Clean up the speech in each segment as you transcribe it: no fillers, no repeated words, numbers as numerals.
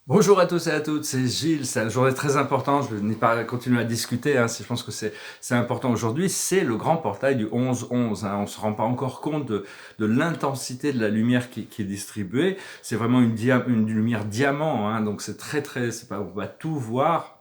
Bonjour à tous et à toutes, c'est Gilles, c'est une journée très importante, je n'ai pas continuer à discuter, je pense que c'est important aujourd'hui, c'est le grand portail du 11-11, on ne se rend pas encore compte de l'intensité de la lumière qui est distribuée, c'est vraiment une lumière diamant, donc c'est c'est pas, on va tout voir,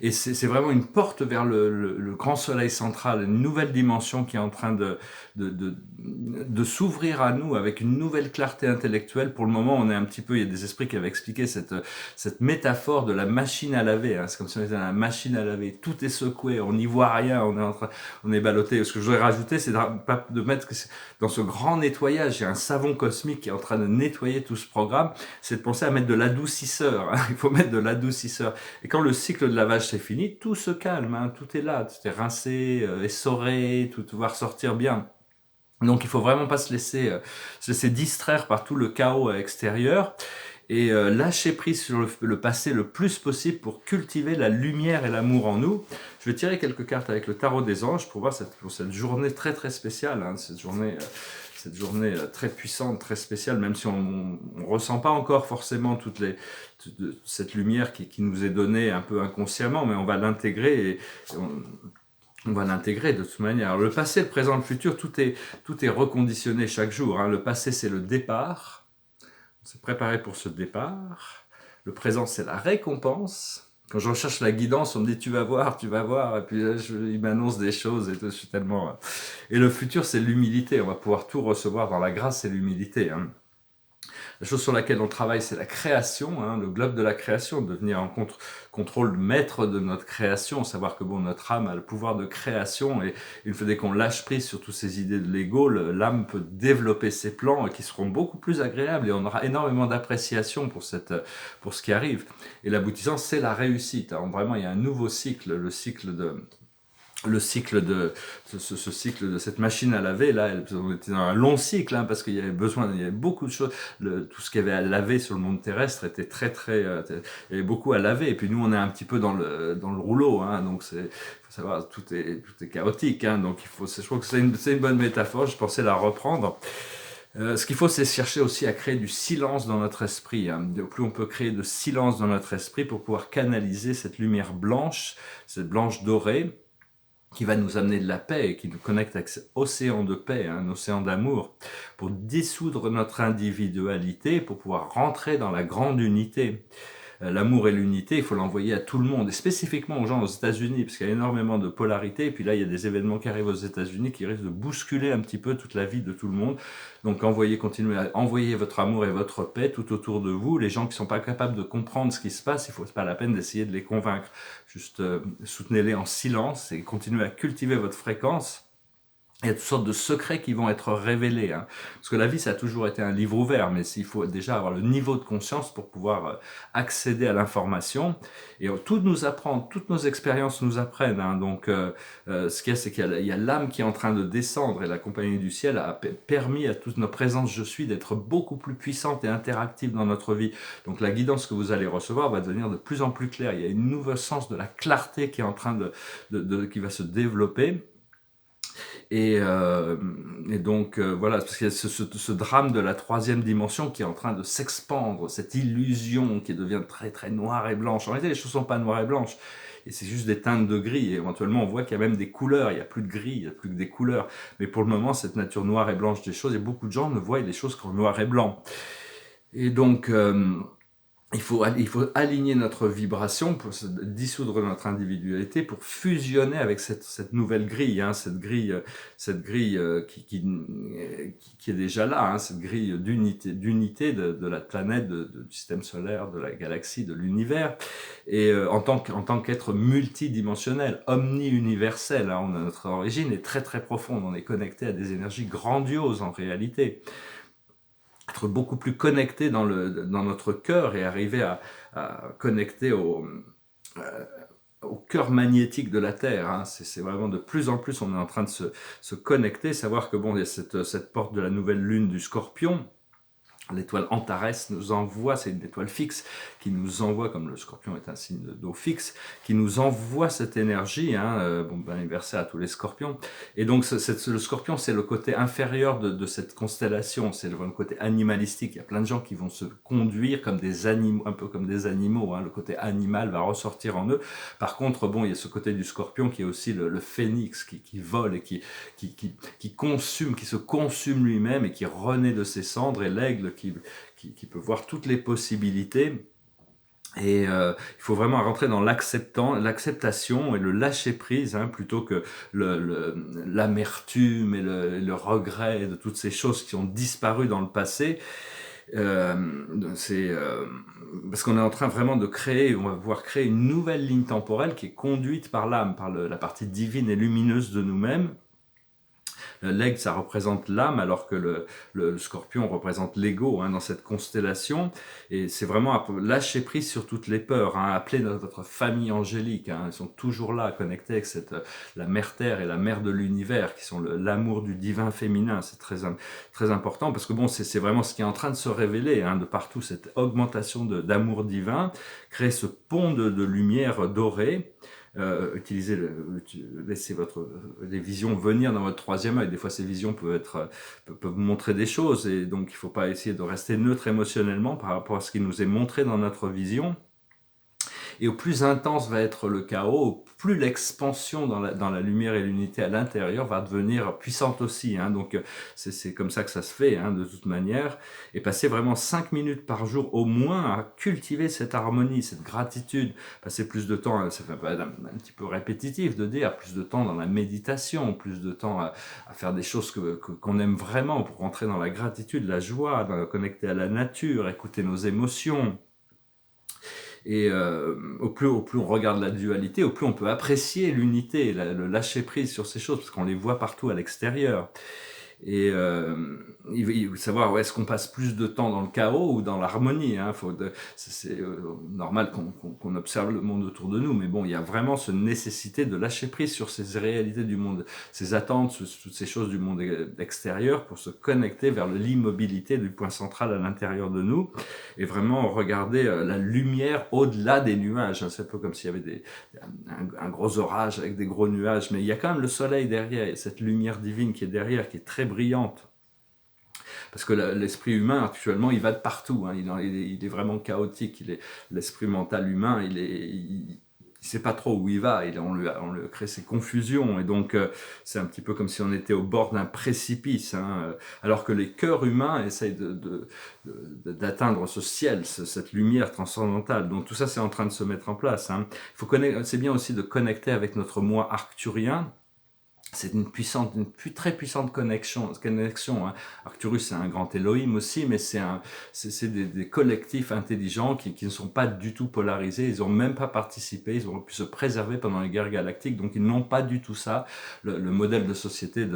et c'est vraiment une porte vers le grand soleil central, une nouvelle dimension qui est en train de, de, de s'ouvrir à nous avec une nouvelle clarté intellectuelle. Pour le moment, on est un petit peu, il y a des esprits qui avaient expliqué cette métaphore de la machine à laver. C'est comme si on était dans la machine à laver. Tout est secoué, on n'y voit rien, on est ballotté. Ce que je voudrais rajouter, c'est de mettre que dans ce grand nettoyage, il y a un savon cosmique qui est en train de nettoyer tout ce programme. C'est de penser à mettre de l'adoucisseur. Il faut mettre de l'adoucisseur. Et quand le cycle de lavage c'est fini, tout se calme, tout est là, tout est rincé, essoré, tout va ressortir bien. Donc il faut vraiment pas se laisser distraire par tout le chaos extérieur et lâcher prise sur le passé le plus possible pour cultiver la lumière et l'amour en nous. Je vais tirer quelques cartes avec le tarot des anges pour voir pour cette journée très très spéciale, cette journée très puissante, très spéciale, même si on ne ressent pas encore forcément cette lumière qui nous est donnée un peu inconsciemment, mais on va l'intégrer et on va l'intégrer de toute manière. Alors, le passé, le présent, le futur, tout est reconditionné chaque jour. Le passé, c'est le départ. On s'est préparé pour ce départ. Le présent, c'est la récompense. Quand je recherche la guidance, on me dit tu vas voir, tu vas voir, et puis là, il m'annonce des choses et tout, je suis tellement. Et le futur, c'est l'humilité. On va pouvoir tout recevoir dans la grâce et l'humilité. La chose sur laquelle on travaille, c'est la création, le globe de la création, devenir en contrôle maître de notre création, savoir que notre âme a le pouvoir de création et une fois dès qu'on lâche prise sur toutes ces idées de l'ego, l'âme peut développer ses plans qui seront beaucoup plus agréables et on aura énormément d'appréciation pour ce qui arrive. Et l'aboutissant, c'est la réussite. Vraiment, il y a un nouveau cycle, le cycle ce cycle de cette machine à laver là, on était dans un long cycle parce qu'il y il y avait beaucoup de choses, tout ce qu'il y avait à laver sur le monde terrestre était il y avait beaucoup à laver et puis nous on est un petit peu dans le rouleau, donc faut savoir tout est chaotique, donc je trouve que c'est une bonne métaphore, je pensais la reprendre. Ce qu'il faut, c'est chercher aussi à créer du silence dans notre esprit. Plus on peut créer de silence dans notre esprit pour pouvoir canaliser cette lumière blanche, cette blanche dorée, qui va nous amener de la paix et qui nous connecte avec cet océan de paix, un océan d'amour, pour dissoudre notre individualité, pour pouvoir rentrer dans la grande unité. L'amour et l'unité, il faut l'envoyer à tout le monde, et spécifiquement aux gens aux États-Unis, parce qu'il y a énormément de polarité, et puis là, il y a des événements qui arrivent aux États-Unis qui risquent de bousculer un petit peu toute la vie de tout le monde. Donc, continuez à envoyer votre amour et votre paix tout autour de vous. Les gens qui ne sont pas capables de comprendre ce qui se passe, il faut pas la peine d'essayer de les convaincre. Juste soutenez-les en silence et continuez à cultiver votre fréquence. Il y a toutes sortes de secrets qui vont être révélés. Parce que la vie, ça a toujours été un livre ouvert, mais il faut déjà avoir le niveau de conscience pour pouvoir accéder à l'information. Et tout nous apprend, toutes nos expériences nous apprennent. Donc, ce qu'il y a, c'est qu'il y a l'âme qui est en train de descendre et la compagnie du ciel a permis à toutes nos présences je suis d'être beaucoup plus puissantes et interactives dans notre vie. Donc, la guidance que vous allez recevoir va devenir de plus en plus claire. Il y a une nouvelle sens de la clarté qui est en train qui va se développer. Et donc voilà, parce qu'il y a ce drame de la troisième dimension qui est en train de s'expandre, cette illusion qui devient très très noire et blanche. En réalité, les choses ne sont pas noires et blanches, et c'est juste des teintes de gris. Et éventuellement, on voit qu'il y a même des couleurs, il n'y a plus de gris, il n'y a plus que des couleurs. Mais pour le moment, cette nature noire et blanche des choses, et beaucoup de gens ne voient les choses qu'en noir et blanc. Et donc, il faut aligner notre vibration pour dissoudre notre individualité, pour fusionner avec cette nouvelle grille, cette grille qui est déjà là, cette grille d'unité de la planète, du système solaire, de la galaxie, de l'univers, et en tant qu'être multidimensionnel, omni-universel, notre origine est très très profonde, on est connecté à des énergies grandioses en réalité, être beaucoup plus connecté dans notre cœur et arriver à connecter au cœur magnétique de la Terre. C'est vraiment de plus en plus, on est en train de se connecter, savoir que il y a cette porte de la nouvelle lune du Scorpion, L'étoile Antares nous envoie, c'est une étoile fixe qui nous envoie, comme le scorpion est un signe d'eau fixe, qui nous envoie cette énergie, hein, bon anniversaire à tous les scorpions. Et donc le scorpion, c'est le côté inférieur de cette constellation, c'est le côté animalistique. Il y a plein de gens qui vont se conduire comme des animaux, un peu comme des animaux, hein, le côté animal va ressortir en eux. Par contre, bon, il y a ce côté du scorpion qui est aussi le phénix, qui vole et qui consume, qui se consume lui-même et qui renaît de ses cendres, et l'aigle qui peut voir toutes les possibilités. Et il faut vraiment rentrer dans l'acceptation et le lâcher prise, hein, plutôt que l'amertume et le regret de toutes ces choses qui ont disparu dans le passé. C'est parce qu'on est en train vraiment de créer, on va pouvoir créer une nouvelle ligne temporelle qui est conduite par l'âme, par la partie divine et lumineuse de nous-mêmes. L'aigle, ça représente l'âme, alors que le scorpion représente l'ego, hein, dans cette constellation. Et c'est vraiment lâcher prise sur toutes les peurs, hein, appeler notre famille angélique. Hein, ils sont toujours là, connectés avec la mère Terre et la mère de l'univers, qui sont l'amour du divin féminin. C'est très important, parce que bon, c'est vraiment ce qui est en train de se révéler, hein, de partout, cette augmentation d'amour divin, créer ce pont de lumière dorée. Laissez les visions venir dans votre troisième œil. Des fois, ces visions peuvent vous montrer des choses, et donc il ne faut pas essayer de rester neutre émotionnellement par rapport à ce qui nous est montré dans notre vision. Et au plus intense va être le chaos, au plus l'expansion dans la lumière et l'unité à l'intérieur va devenir puissante aussi. Hein. Donc c'est comme ça que ça se fait, hein, de toute manière. Et passer vraiment 5 minutes par jour au moins à cultiver cette harmonie, cette gratitude. Passer plus de temps, ça fait un petit peu répétitif de dire, plus de temps dans la méditation, plus de temps à faire des choses qu'on aime vraiment, pour rentrer dans la gratitude, la joie, connecter à la nature, écouter nos émotions. Et au plus on regarde la dualité, au plus on peut apprécier l'unité, le lâcher prise sur ces choses, parce qu'on les voit partout à l'extérieur. Et il faut savoir, est-ce qu'on passe plus de temps dans le chaos ou dans l'harmonie, hein. C'est normal qu'on observe le monde autour de nous, mais bon, il y a vraiment cette nécessité de lâcher prise sur ces réalités du monde, ces attentes, toutes ces choses du monde extérieur, pour se connecter vers l'immobilité du point central à l'intérieur de nous, et vraiment regarder la lumière au-delà des nuages. C'est un peu comme s'il y avait un gros orage avec des gros nuages, mais il y a quand même le soleil derrière, et cette lumière divine qui est derrière, qui est très brillante. Parce que l'esprit humain, actuellement, il va de partout, hein. Il est vraiment chaotique. L'esprit mental humain, il sait pas trop où il va. On lui crée ces confusions. Et donc, c'est un petit peu comme si on était au bord d'un précipice, hein, alors que les cœurs humains essayent d'atteindre ce ciel, cette lumière transcendantale. Donc, tout ça, c'est en train de se mettre en place, hein. C'est bien aussi de connecter avec notre moi arcturien. C'est une très puissante connexion. Hein. Arcturus, c'est un grand Elohim aussi, mais c'est des collectifs intelligents qui ne sont pas du tout polarisés. Ils n'ont même pas participé. Ils ont pu se préserver pendant les guerres galactiques. Donc, ils n'ont pas du tout ça. Le modèle de société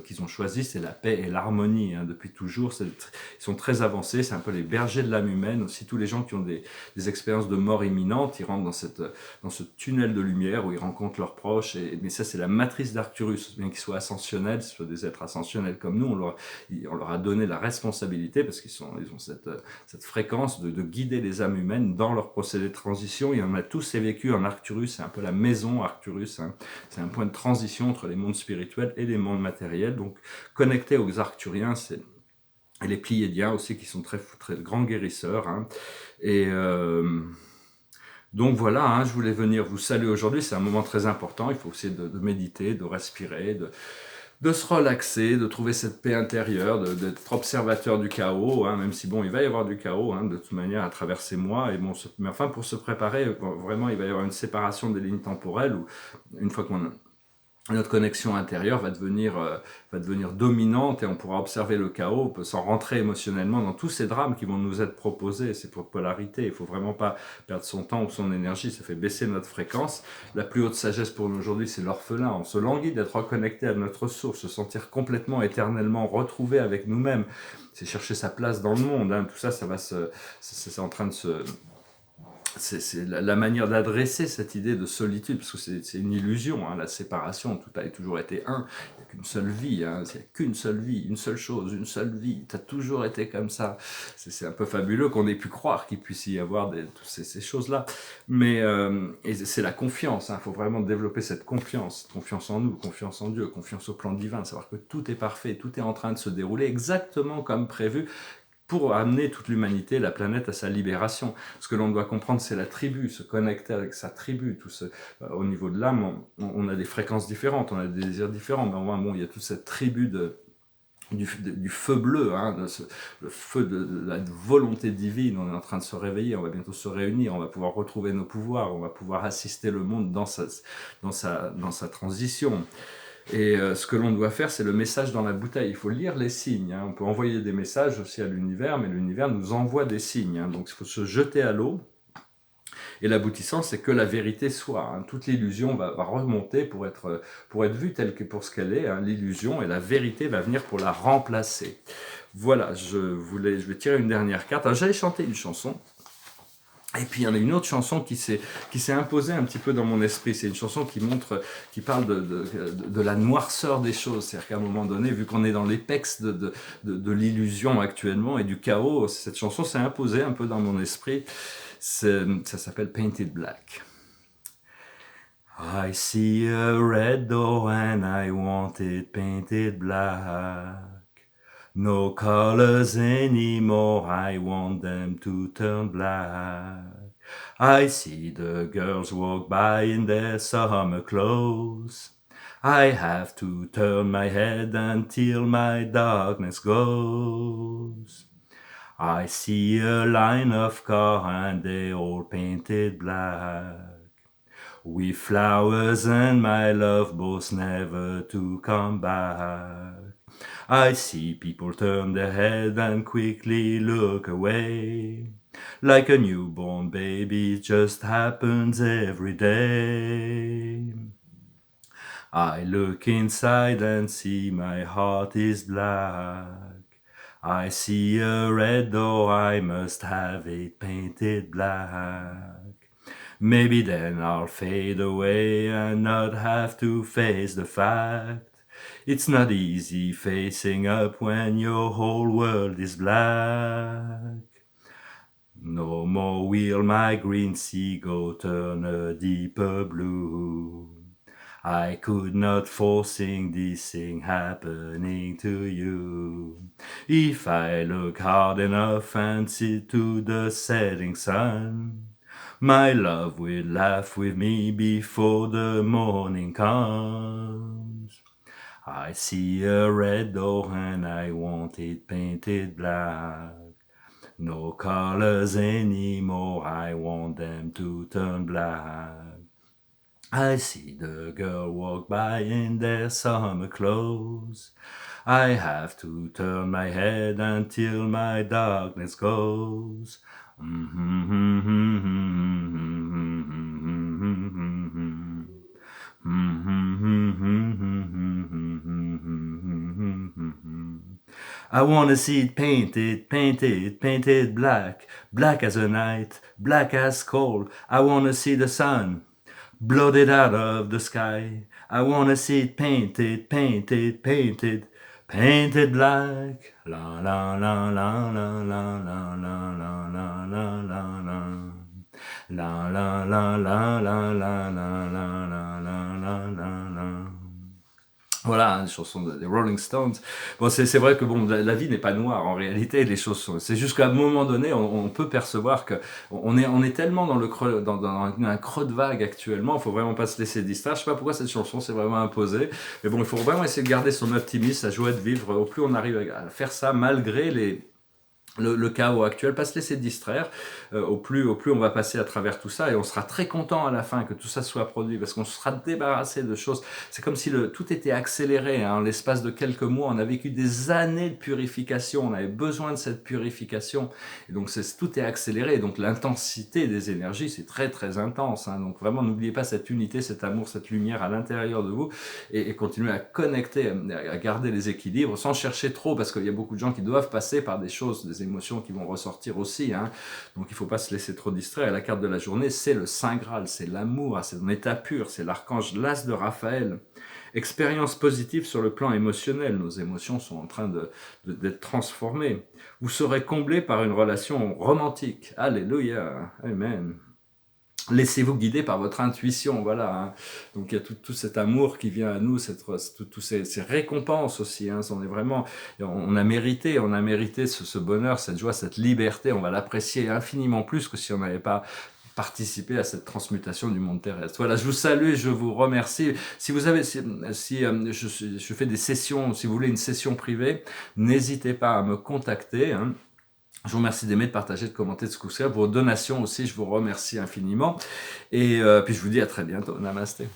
qu'ils ont choisi, c'est la paix et l'harmonie, hein, depuis toujours. Ils sont très avancés. C'est un peu les bergers de l'âme humaine. Aussi, tous les gens qui ont des expériences de mort imminente, ils rentrent dans ce tunnel de lumière où ils rencontrent leurs proches. Mais ça, c'est la matrice d'Arcturus. Bien qu'ils soient ascensionnels, ce soit des êtres ascensionnels comme nous, on leur a donné la responsabilité, parce qu'ils ont cette fréquence de guider les âmes humaines dans leur procédé de transition. Il y en a tous vécu en Arcturus, c'est un peu la maison Arcturus, hein. C'est un point de transition entre les mondes spirituels et les mondes matériels. Donc, connecté aux Arcturiens, et les Pléiadiens aussi, qui sont très, très grands guérisseurs, hein. Et donc voilà, hein, je voulais venir vous saluer aujourd'hui. C'est un moment très important. Il faut essayer de méditer, de respirer, de se relaxer, de trouver cette paix intérieure, d'être observateur du chaos, hein, même si bon, il va y avoir du chaos, hein, de toute manière à travers ces mois. Et bon, mais enfin, pour se préparer, vraiment, il va y avoir une séparation des lignes temporelles, où une fois notre connexion intérieure va devenir dominante, et on pourra observer le chaos, on peut s'en rentrer émotionnellement dans tous ces drames qui vont nous être proposés. C'est pour polarité, il ne faut vraiment pas perdre son temps ou son énergie, ça fait baisser notre fréquence. La plus haute sagesse pour nous aujourd'hui, c'est l'orphelin. On se languit d'être reconnecté à notre source, se sentir complètement, éternellement retrouvé avec nous-mêmes. C'est chercher sa place dans le monde, hein. Tout ça, c'est en train de c'est la manière d'adresser cette idée de solitude, parce que c'est une illusion, hein, la séparation, tout a toujours été un, il n'y a qu'une seule vie, hein, il n'y a qu'une seule vie, une seule chose, une seule vie, tu as toujours été comme ça. C'est un peu fabuleux qu'on ait pu croire qu'il puisse y avoir toutes ces choses-là. Mais et c'est la confiance, il faut vraiment développer cette confiance en nous, confiance en Dieu, confiance au plan divin, savoir que tout est parfait, tout est en train de se dérouler exactement comme prévu, pour amener toute l'humanité, la planète, à sa libération. Ce que l'on doit comprendre, c'est la tribu, se connecter avec sa tribu. Au niveau de l'âme, on a des fréquences différentes, on a des désirs différents, mais enfin, bon, il y a toute cette tribu du feu bleu, hein, le feu de la volonté divine. On est en train de se réveiller, on va bientôt se réunir, on va pouvoir retrouver nos pouvoirs, on va pouvoir assister le monde dans sa transition. Et ce que l'on doit faire, c'est le message dans la bouteille. Il faut lire les signes, hein. On peut envoyer des messages aussi à l'univers, mais l'univers nous envoie des signes, hein. Donc il faut se jeter à l'eau. Et l'aboutissant, c'est que la vérité soit, hein. Toute l'illusion va remonter pour être vue telle que pour ce qu'elle est, hein, l'illusion, et la vérité va venir pour la remplacer. Voilà, je vais tirer une dernière carte. Alors j'allais chanter une chanson. Et puis il y en a une autre chanson qui s'est imposée un petit peu dans mon esprit. C'est une chanson qui parle de la noirceur des choses. C'est-à-dire qu'à un moment donné, vu qu'on est dans l'épex de l'illusion actuellement et du chaos, cette chanson s'est imposée un peu dans mon esprit. Ça s'appelle Painted Black. I see a red door and I want it painted black. No colors anymore, I want them to turn black. I see the girls walk by in their summer clothes. I have to turn my head until my darkness goes. I see a line of cars and they all painted black. With flowers and my love both never to come back. I see people turn their head and quickly look away. Like a newborn baby, it just happens every day. I look inside and see my heart is black. I see a red door, I must have it painted black. Maybe then I'll fade away and not have to face the fact. It's not easy facing up when your whole world is black. No more will my green sea go turn a deeper blue. I could not forcing this thing happening to you. If I look hard enough and see to the setting sun, my love will laugh with me before the morning comes. I see a red door and I want it painted black. No colors anymore, I want them to turn black. I see the girl walk by in their summer clothes. I have to turn my head until my darkness goes. I wanna see it painted, painted, painted black, black as a night, black as coal. I wanna see the sun blotted out of the sky. I wanna see it painted, painted, painted, painted black. La la la la la la la la la la la la la. La la la la la la la la la la la la. Voilà, une chanson des Rolling Stones. Bon, c'est vrai que bon, la vie n'est pas noire en réalité. Les choses sont. C'est juste qu'à un moment donné, on peut percevoir que on est tellement dans le creux, dans un creux de vague actuellement. Il faut vraiment pas se laisser distraire. Je sais pas pourquoi cette chanson s'est vraiment imposée, mais bon, il faut vraiment essayer de garder son optimisme, sa joie de vivre. Au plus on arrive à faire ça, malgré le chaos actuel, pas se laisser distraire, au plus on va passer à travers tout ça et on sera très content à la fin que tout ça soit produit parce qu'on sera débarrassé de choses. C'est comme si tout était accéléré, hein. En l'espace de quelques mois, on a vécu des années de purification, on avait besoin de cette purification et donc tout est accéléré et donc l'intensité des énergies c'est très très intense, hein. Donc vraiment n'oubliez pas cette unité, cet amour, cette lumière à l'intérieur de vous et continuez à connecter, à garder les équilibres sans chercher trop parce qu'il y a beaucoup de gens qui doivent passer par des choses, des émotions qui vont ressortir aussi, hein. Donc il ne faut pas se laisser trop distraire. Et la carte de la journée, c'est le Saint Graal, c'est l'amour, c'est son état pur, c'est l'archange l'As de Raphaël. Expérience positive sur le plan émotionnel, nos émotions sont en train d'être transformées. Vous serez comblé par une relation romantique. Alléluia, amen. Laissez-vous guider par votre intuition, voilà. Hein. Donc il y a tout cet amour qui vient à nous, toutes ces récompenses aussi. Hein. On est vraiment, on a mérité ce bonheur, cette joie, cette liberté. On va l'apprécier infiniment plus que si on n'avait pas participé à cette transmutation du monde terrestre. Voilà, je vous salue, je vous remercie. Si vous avez, je fais des sessions, si vous voulez une session privée, n'hésitez pas à me contacter. Hein. Je vous remercie d'aimer, de partager, de commenter, de ce coup-ci. Vos donations aussi, je vous remercie infiniment. Et puis je vous dis à très bientôt. Namasté.